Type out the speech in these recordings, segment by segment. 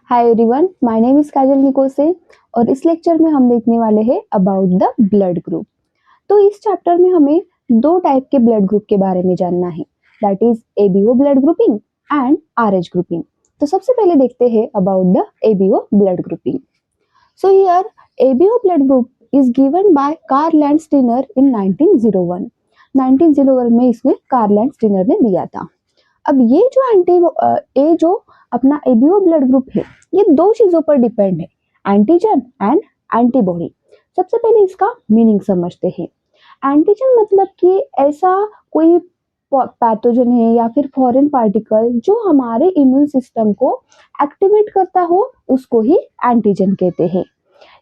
Hi everyone, my name is Kajal Nikose और इस lecture में हम देखने वाले हैं अबाउट द ब्लड ग्रुप। तो इस चैप्टर में हमें दो टाइप के ब्लड ग्रुप के बारे में जानना है, that is ABO blood grouping and Rh grouping. तो सबसे पहले देखते हैं about the ABO blood grouping. So here ABO blood group is given by Karl and Steiner in 1901। 1901 में इसमें कार्ल एंड स्टिनर ने दिया था। अब ये जो अपना एबीओ ब्लड ग्रुप है, ये दो चीजों पर डिपेंड है, एंटीजन एंड एंटीबॉडी। सबसे पहले इसका मीनिंग समझते हैं। एंटीजन मतलब कि ऐसा कोई पैथोजन है या फिर फॉरेन पार्टिकल जो हमारे इम्यून सिस्टम को एक्टिवेट करता हो, उसको ही एंटीजन कहते हैं।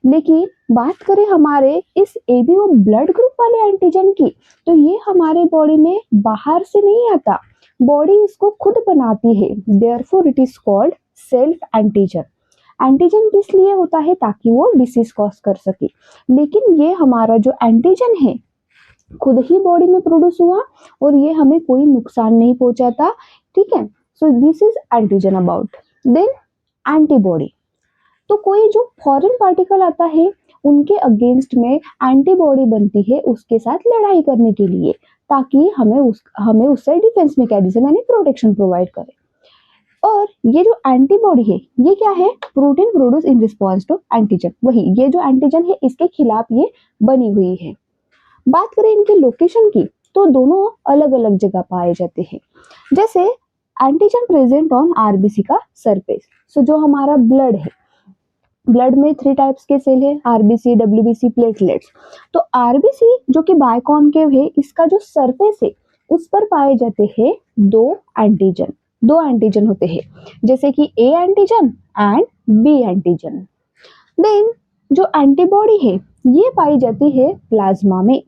लेकिन बात करें हमारे इस एबीओ ब्लड ग्रुप वाले एंटीजन की, तो ये हमारे बॉडी में बाहर से नहीं आता, बॉडी इसको खुद बनाती है। Therefore it is called self antigen. Antigen किस लिए होता है? ताकि वो डिसीज कॉज कर सके। लेकिन ये हमारा जो एंटीजन है खुद ही बॉडी में प्रोड्यूस हुआ और ये हमें कोई नुकसान नहीं पहुंचाता। ठीक है, so this is antigen about. Then antibody, तो कोई जो फॉरेन पार्टिकल आता है उनके अगेंस्ट में एंटीबॉडी बनती है उसके साथ लड़ाई करने के लिए, ताकि हमें उससे डिफेंस मैकेनिज्म यानी प्रोटेक्शन प्रोवाइड करे। और ये जो एंटीबॉडी है ये क्या है? Protein produce in response to antigen. वही ये जो एंटीजन है इसके खिलाफ ये बनी हुई है। बात करें इनके लोकेशन की, तो दोनों अलग अलग जगह पाए जाते हैं। जैसे एंटीजन प्रेजेंट ऑन आरबीसी का सरफेस। सो जो हमारा ब्लड है, ब्लड में 3 टाइप्स के सेल है, आरबीसी, डब्ल्यूबीसी, प्लेटलेट्स। तो आरबीसी जो कि बायकॉन्केव है, इसका जो सरफेस है उस पर पाए जाते हैं दो एंटीजन होते हैं, जैसे कि A antigen and B antigen. Then जो एंटीबॉडी है ये पाई जाती है प्लाज्मा में।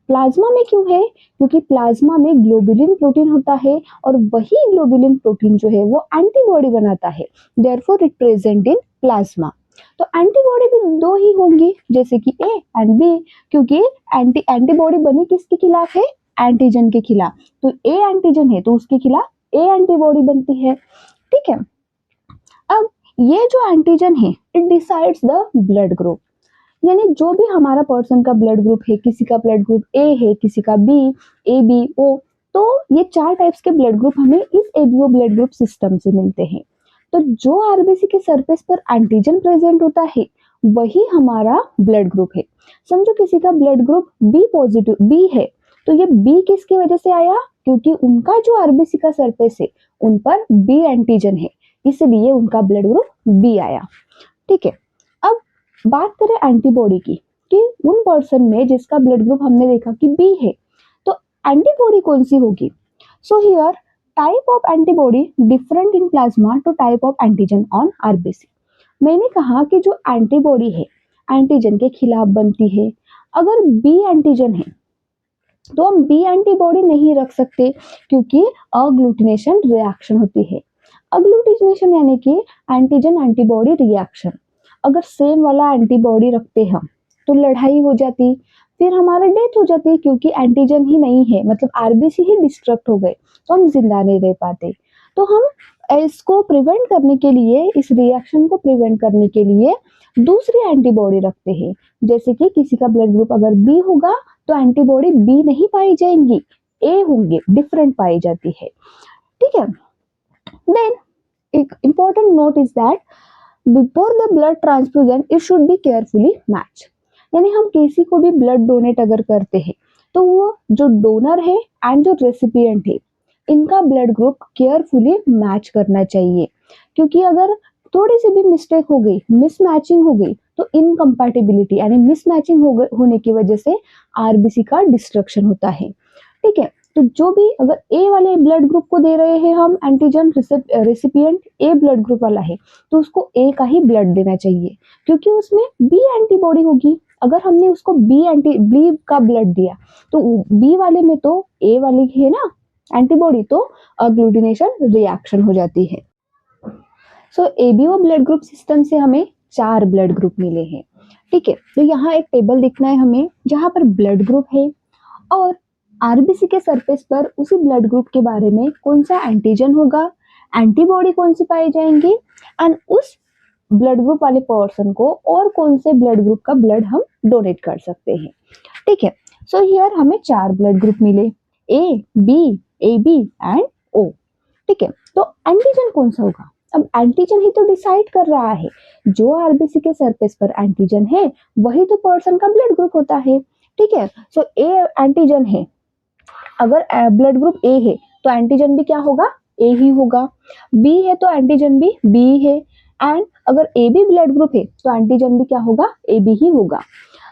प्लाज्मा में क्यों है? क्योंकि प्लाज्मा में ग्लोबुलिन प्रोटीन होता है और वही ग्लोबुलिन प्रोटीन जो है वो एंटीबॉडी बनाता है। Therefore it present in plasma. तो एंटीबॉडी भी दो ही होंगी, जैसे कि ए एंड बी, क्योंकि एंटीबॉडी बनी किसके खिलाफ है? एंटीजन के खिलाफ। तो ए एंटीजन है तो उसके खिलाफ ए एंटीबॉडी बनती है। ठीक है, अब ये जो एंटीजन है it decides the blood group, यानी जो भी हमारा पर्सन का ब्लड ग्रुप है, किसी का ब्लड ग्रुप ए है, किसी का बी, ए बी ओ, तो ये 4 टाइप्स के ब्लड ग्रुप हमें इस एबीओ ब्लड ग्रुप सिस्टम से मिलते हैं। तो जो आरबीसी के सरफेस पर एंटीजन प्रेजेंट होता है वही हमारा ब्लड ग्रुप है। समझो किसी का blood group B positive B है, तो ये बी किसकी वजह से आया? क्योंकि उनका जो आरबीसी का सरफेस है उन पर बी एंटीजन है, इसलिए उनका ब्लड ग्रुप बी आया। ठीक है, अब बात करें एंटीबॉडी की, कि उन पर्सन में जिसका ब्लड ग्रुप हमने देखा कि बी है, तो एंटीबॉडी कौन सी होगी? So here type of antibody different in plasma to type of antigen on RBC. मैंने कहा कि जो एंटीबॉडी है एंटीजन के खिलाफ बनती है। अगर बी एंटीजन है तो हम बी एंटीबॉडी नहीं रख सकते, क्योंकि अग्लूटिनेशन रिएक्शन होती है। अग्लूटिनेशन यानी कि एंटीजन एंटीबॉडी रिएक्शन। अगर सेम वाला एंटीबॉडी रखते हम तो लड़ाई हो जाती, फिर हमारा डेथ हो जाती, क्योंकि एंटीजन ही नहीं है, मतलब आरबीसी ही डिस्ट्रक्ट हो गए तो हम जिंदा नहीं रह पाते। तो हम इसको प्रिवेंट करने के लिए, इस रिएक्शन को प्रिवेंट करने के लिए दूसरी एंटीबॉडी रखते हैं। जैसे कि किसी का ब्लड ग्रुप अगर बी होगा तो एंटीबॉडी बी नहीं पाई जाएंगी, ए होंगे, डिफरेंट पाई जाती है। ठीक है, देन एक important note is that before the blood transfusion it should be carefully match. यानी हम किसी को भी ब्लड डोनेट अगर करते हैं तो वो जो डोनर है एंड जो रेसिपिएंट है इनका ब्लड ग्रुप केयरफुली मैच करना चाहिए, क्योंकि अगर थोड़ी सी भी मिस्टेक हो गई, मिसमैचिंग हो गई, तो इनकम्पैटिबिलिटी यानी मिसमैचिंग होने की वजह से आरबीसी का डिस्ट्रक्शन होता है। ठीक है, तो जो भी अगर ए वाले ब्लड ग्रुप को दे रहे हैं हम एंटीजन, रेसिपिएंट ए ब्लड ग्रुप वाला है, तो उसको ए का ही ब्लड देना चाहिए, क्योंकि उसमें बी एंटीबॉडी होगी। अगर हमने उसको बी का ब्लड दिया तो बी वाले में तो ए वाली है ना एंटीबॉडी, तो अग्लूटिनेशन रिएक्शन हो जाती है। सो एबीओ ब्लड ग्रुप सिस्टम से हमें 4 ब्लड ग्रुप मिले हैं। ठीक है, तो यहाँ एक टेबल दिखना है हमें जहाँ पर ब्लड ग्रुप है और आरबीसी के सरफेस पर उसी ब्लड ग्रुप के बारे में कौन सा एंटीजन होगा, एंटीबॉडी कौन सी पाई जाएंगी, एंड उस ब्लड ग्रुप वाले पर्सन को और कौन से ब्लड ग्रुप का ब्लड हम डोनेट कर सकते हैं। ठीक है, सो हियर हमें 4 ब्लड ग्रुप मिले, ए बी एंड ओ। ठीक है, तो एंटीजन कौन सा होगा? अब एंटीजन ही तो डिसाइड कर रहा है, जो आरबीसी के सरफेस पर एंटीजन है वही तो पर्सन का ब्लड ग्रुप होता है। ठीक है, सो ए एंटीजन है, अगर ब्लड ग्रुप ए है तो एंटीजन भी क्या होगा? ए ही होगा। बी है तो एंटीजन भी बी है, एंड अगर ए बी ब्लड ग्रुप है तो एंटीजन भी क्या होगा? ए बी ही होगा।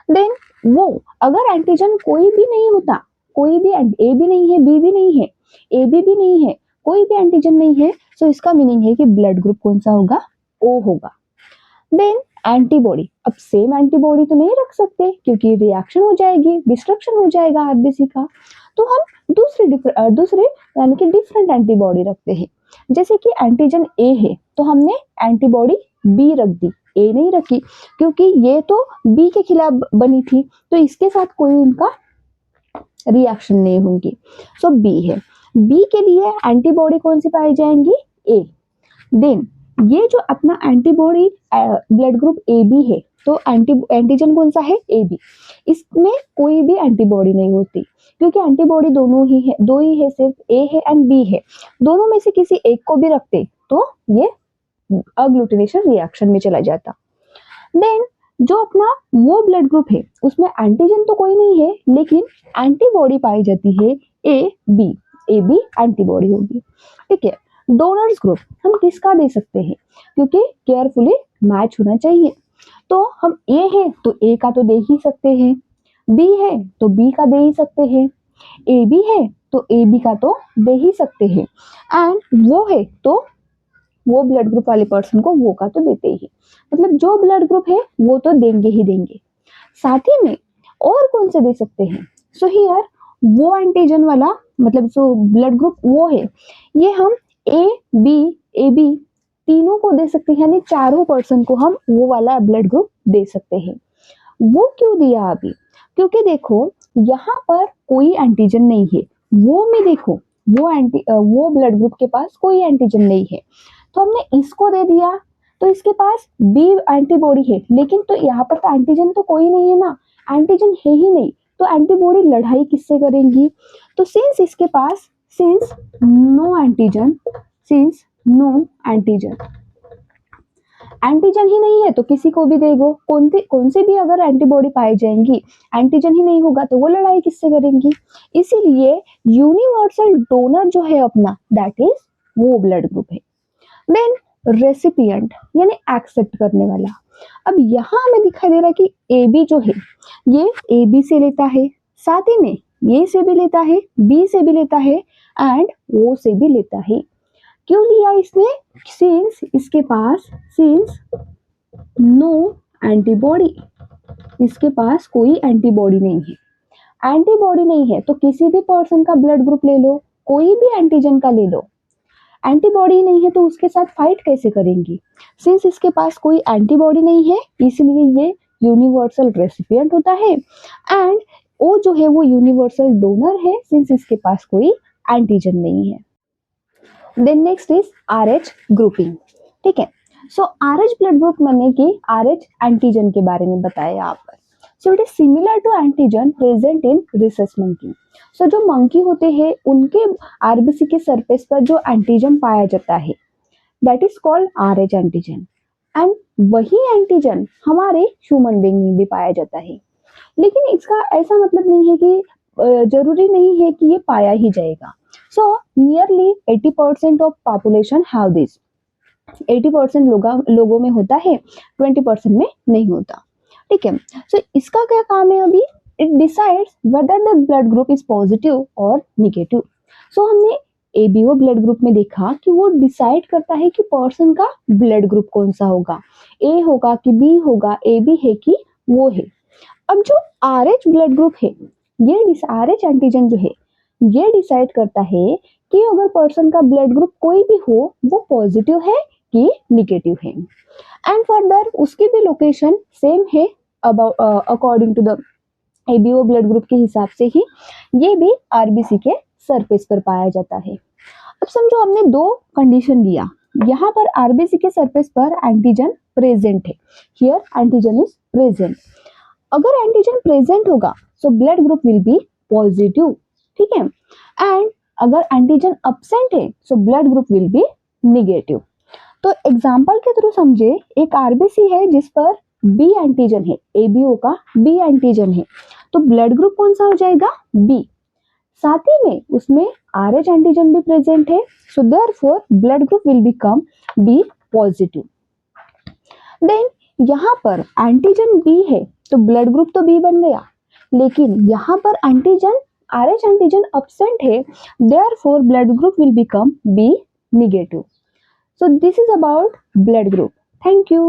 देन वो अगर एंटीजन कोई भी नहीं होता, कोई भी ए भी नहीं है, बी भी नहीं है, ए बी भी नहीं है, कोई भी एंटीजन नहीं है, तो इसका मीनिंग है कि ब्लड ग्रुप कौन सा होगा? ओ होगा। देन एंटीबॉडी, अब सेम एंटीबॉडी तो नहीं रख सकते क्योंकि रिएक्शन हो जाएगी, डिस्ट्रक्शन हो जाएगा आरबीसी का, तो हम दूसरे यानी कि डिफरेंट एंटीबॉडी रखते हैं। जैसे कि एंटीजन ए है तो हमने एंटीबॉडी बी रख दी, ए नहीं रखी क्योंकि ये तो बी के खिलाफ बनी थी, तो इसके साथ कोई इनका रिएक्शन नहीं होंगी, सो बी है। बी के लिए एंटीबॉडी कौन सी पाई जाएंगी? ए। देन ये जो अपना antibody blood group A B है, तो एंटीजन कौन सा है? A B. इसमें कोई भी एंटीबॉडी नहीं होती क्योंकि एंटीबॉडी दोनों ही है, दो ही है, सिर्फ ए है एंड बी है। दोनों में से किसी एक को भी रखते तो ये अग्लूटिनेशन रिएक्शन में चला जाता। देन जो अपना वो ब्लड ग्रुप है उसमें एंटीजन तो कोई नहीं है लेकिन एंटीबॉडी पाई जाती है ए बी एंटीबॉडी होगी। ठीक है, डोनर्स ग्रुप हम किसका दे सकते हैं? क्योंकि केयरफुली मैच होना चाहिए, तो हम ए है तो ए का तो दे ही सकते हैं, बी है तो बी का दे ही सकते हैं, ए बी है तो ए बी का तो दे ही सकते हैं, एंड वो है तो वो ब्लड ग्रुप वाले पर्सन को वो का तो देते ही, मतलब जो ब्लड ग्रुप है वो तो देंगे ही देंगे। साथ ही में और कौन से दे सकते हैं? सो हियर वो एंटीजन वाला, मतलब जो ब्लड ग्रुप वो है, ये हम ए बी तीनों को दे सकते हैं, यानी चारों पर्सन को हम वो वाला ब्लड ग्रुप दे सकते हैं। वो क्यों दिया अभी? क्योंकि देखो यहाँ पर कोई एंटीजन नहीं है, वो में देखो वो ब्लड ग्रुप के पास कोई एंटीजन नहीं है, तो हमने इसको दे दिया, तो इसके पास बी एंटीबॉडी है, लेकिन तो यहाँ पर तो एंटीजन तो कोई नहीं है ना, एंटीजन है ही नहीं, तो एंटीबॉडी लड़ाई किससे करेंगी? तो सिंस नो एंटीजन ही नहीं है तो किसी को भी देगो, कौन सी भी अगर एंटीबॉडी पाई जाएंगी, एंटीजन ही नहीं होगा तो वो लड़ाई किससे करेंगी? इसीलिए यूनिवर्सल डोनर जो है अपना, दैट इज वो ब्लड ग्रुप है। देन रेसिपिएंट यानी एक्सेप्ट करने वाला, अब यहाँ हमें दिखाई दे रहा है कि ए बी जो है ये ए बी से लेता है, साथ ही में ए से भी लेता है, बी से भी लेता है एंड ओ से भी लेता है। क्यों लिया इसने? सिंस नो एंटीबॉडी, इसके पास कोई एंटीबॉडी नहीं है। एंटीबॉडी नहीं है तो किसी भी पर्सन का ब्लड ग्रुप ले लो, कोई भी एंटीजन का ले लो, एंटीबॉडी नहीं है तो उसके साथ फाइट कैसे करेंगी? सिंस इसके पास कोई एंटीबॉडी नहीं है इसलिए ये यूनिवर्सल रेसिपिएंट होता है, एंड ओ जो है वो यूनिवर्सल डोनर है सिंस इसके पास कोई एंटीजन नहीं है। Then next is RH grouping. ठीक है, सो RH ब्लड ग्रुप माने कि RH एंटीजन के बारे में बताया यहाँ पर। So it is similar to antigen present in rhesus monkey. So जो मंकी होते हैं उनके आरबीसी के सरफेस पर जो एंटीजन पाया जाता है that is called RH antigen, and वही एंटीजन हमारे ह्यूमन बीइंग में भी पाया जाता है। लेकिन इसका ऐसा मतलब नहीं है कि जरूरी नहीं है कि ये पाया ही जाएगा। So nearly 80% of population have this, 80% लोगों में होता है, 20% में नहीं होता। ठीक है, सो इसका क्या काम है अभी? It decides whether the blood group is positive और निगेटिव। सो हमने एबीओ ब्लड ग्रुप में देखा कि वो डिसाइड करता है कि पर्सन का ब्लड ग्रुप कौन सा होगा, ए होगा कि बी होगा, ए बी है कि वो है। अब जो RH ब्लड ग्रुप है, ये RH एंटीजन जो है ये डिसाइड करता है कि अगर पर्सन का ब्लड ग्रुप कोई भी हो वो पॉजिटिव है कि निगेटिव है, एंड फर्दर उसकी भी लोकेशन सेम है according to the ABO blood group के हिसाब से ही ये भी आरबीसी के सरफेस पर पाया जाता है। अब समझो हमने दो कंडीशन लिया, यहाँ पर आरबीसी के सरफेस पर एंटीजन प्रेजेंट है, हियर एंटीजन इज प्रेजेंट। अगर एंटीजन प्रेजेंट होगा so blood group will be positive, ठीक है। एंड अगर एंटीजन अब्सेंट है so blood group will be negative. तो एग्जाम्पल के थ्रू समझे, एक आरबीसी है जिस पर बी एंटीजन है, एबीओ का बी एंटीजन है, तो ब्लड ग्रुप कौन सा हो जाएगा, बी। साथ ही में उसमें आरएच एंटीजन भी प्रेजेंट है, so therefore blood group will become B positive. Then यहाँ पर एंटीजन बी है तो ब्लड ग्रुप तो बी बन गया, लेकिन यहाँ पर एंटीजन आरएच एंटीजन अब्सेंट है, therefore blood group will become B negative. So this is about blood group. Thank you.